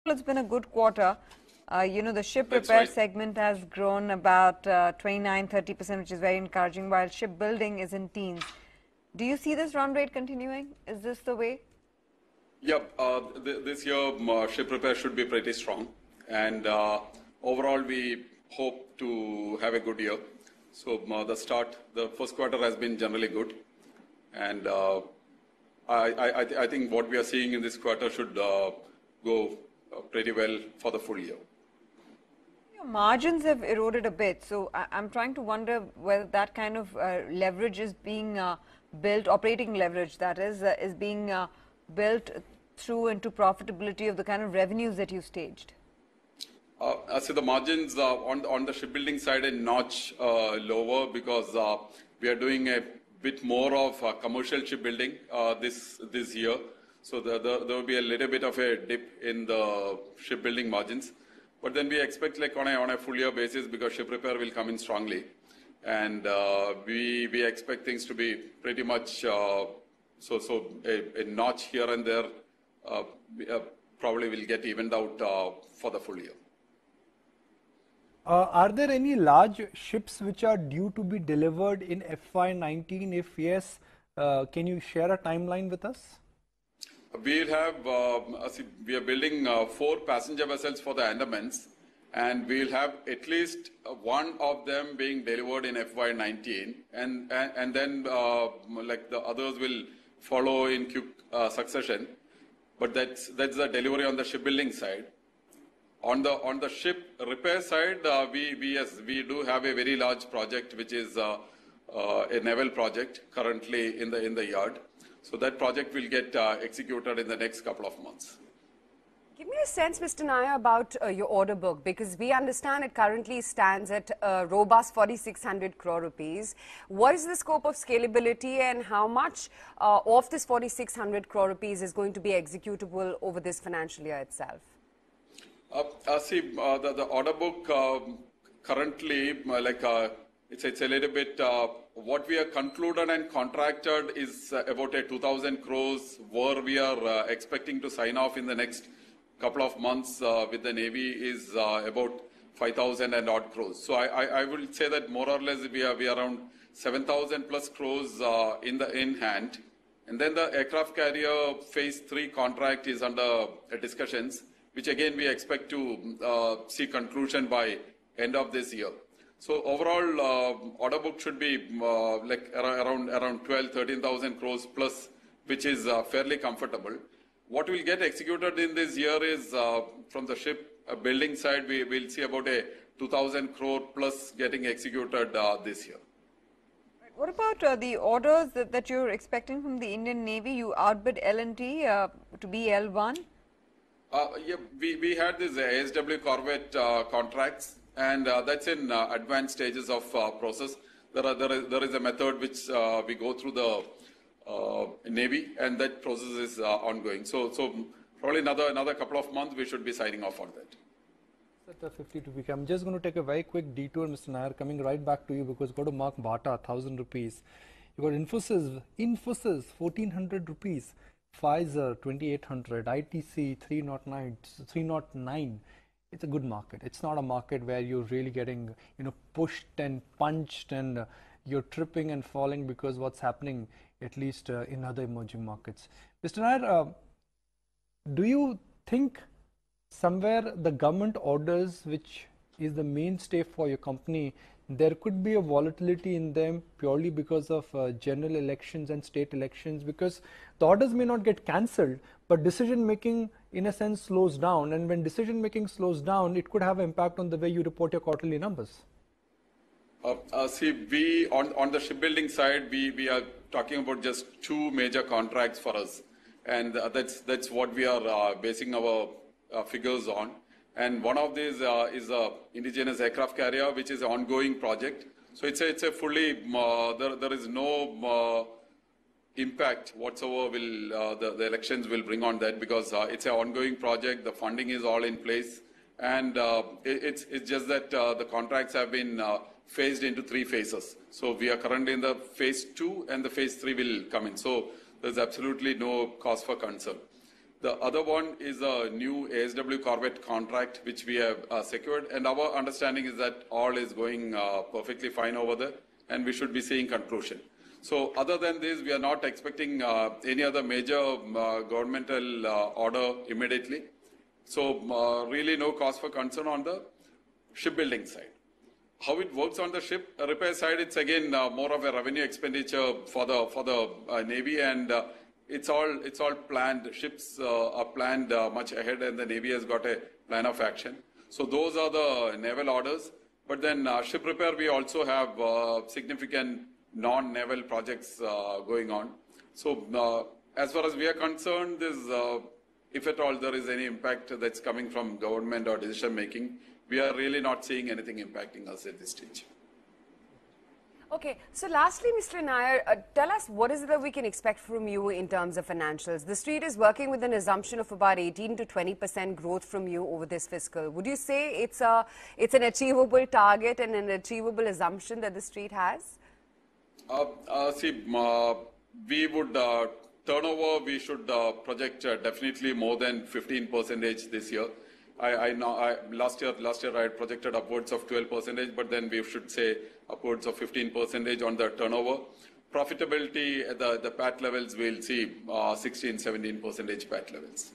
It's been a good quarter. The ship That's repair right. segment has grown about 29-30%, which is very encouraging, while shipbuilding is in teens. Do you see this run rate continuing? Is this the way? Yep. This year, ship repair should be pretty strong. And overall, we hope to have a good year. So the first quarter has been generally good. And I think what we are seeing in this quarter should go pretty well for the full year. Your margins have eroded a bit, so I'm trying to wonder whether that kind of leverage is being built, operating leverage that is being built through into profitability of the kind of revenues that you staged. So the margins on the shipbuilding side a notch lower because we are doing a bit more of commercial shipbuilding this year. So there will be a little bit of a dip in the shipbuilding margins. But then we expect like on a full year basis because ship repair will come in strongly. And we expect things to be pretty much a notch here and there probably will get evened out for the full year. Are there any large ships which are due to be delivered in FY19? If yes, can you share a timeline with us? We are building 4 passenger vessels for the Andamans, and we'll have at least one of them being delivered in FY19, and then like the others will follow in quick succession. But that's the delivery on the shipbuilding side. On the ship repair side, we do have a very large project which is a naval project currently in the yard. So that project will get executed in the next couple of months. Give me a sense, Mr. Nair, about your order book, because we understand it currently stands at a robust 4,600 crore rupees. What is the scope of scalability and how much of this 4,600 crore rupees is going to be executable over this financial year itself? The order book currently, it's a little bit, what we have concluded and contracted is about a 2,000 crores where we are expecting to sign off in the next couple of months with the Navy is about 5,000 and odd crores. So I will say that more or less we are around 7,000 plus crores in hand. And then the aircraft carrier phase 3 contract is under discussions, which again we expect to see conclusion by end of this year. So overall order book should be like around 13,000 crores plus, which is fairly comfortable. What will get executed in this year is from the ship building side, we will see about a 2,000 crore plus getting executed this year. What about the orders that you're expecting from the Indian Navy? You outbid L&T to be L1? Yeah, we had this ASW Corvette contracts, and that's in advanced stages of process. There is a method which we go through the Navy, and that process is ongoing. So probably another couple of months we should be signing off on that. Sector 52 PK. I'm just going to take a very quick detour, Mr. Nair, coming right back to you because go to Mark Bata, 1,000 rupees. You got Infosys 1,400 rupees. Pfizer 2,800, ITC 309. It's a good market. It's not a market where you're really getting pushed and punched and you're tripping and falling because what's happening at least in other emerging markets. Mr. Nair, do you think somewhere the government orders, which is the mainstay for your company, there could be a volatility in them purely because of general elections and state elections, because the orders may not get cancelled, but decision making in a sense slows down, and when decision making slows down, it could have an impact on the way you report your quarterly numbers? We on the shipbuilding side, we are talking about just 2 major contracts for us, and that's what we are basing our figures on. And one of these is a indigenous aircraft carrier, which is an ongoing project. So it's a fully there is no impact whatsoever will the elections will bring on that, because it's an ongoing project. The funding is all in place, and it's just that the contracts have been phased into 3 phases. So we are currently in the phase 2, and the phase 3 will come in. So there's absolutely no cause for concern. The other one is a new ASW Corvette contract which we have secured, and our understanding is that all is going perfectly fine over there, and we should be seeing conclusion. So other than this, we are not expecting any other major governmental order immediately. So really no cause for concern on the shipbuilding side. How it works on the ship repair side, it's again more of a revenue expenditure for the Navy, and it's all planned. Ships are planned much ahead, and the Navy has got a plan of action. So those are the naval orders. But then ship repair, we also have significant non-naval projects going on. So as far as we are concerned, if at all there is any impact that's coming from government or decision making, we are really not seeing anything impacting us at this stage. Okay, so lastly, Mr. Nair, tell us what is it that we can expect from you in terms of financials? The street is working with an assumption of about 18 to 20% growth from you over this fiscal. Would you say it's an achievable target and an achievable assumption that the street has? We would turnover, we should project definitely more than 15% this year. I know last year I had projected upwards of 12%, but then we should say upwards of 15% on the turnover. Profitability at the PAT levels, we'll see 16-17% PAT levels.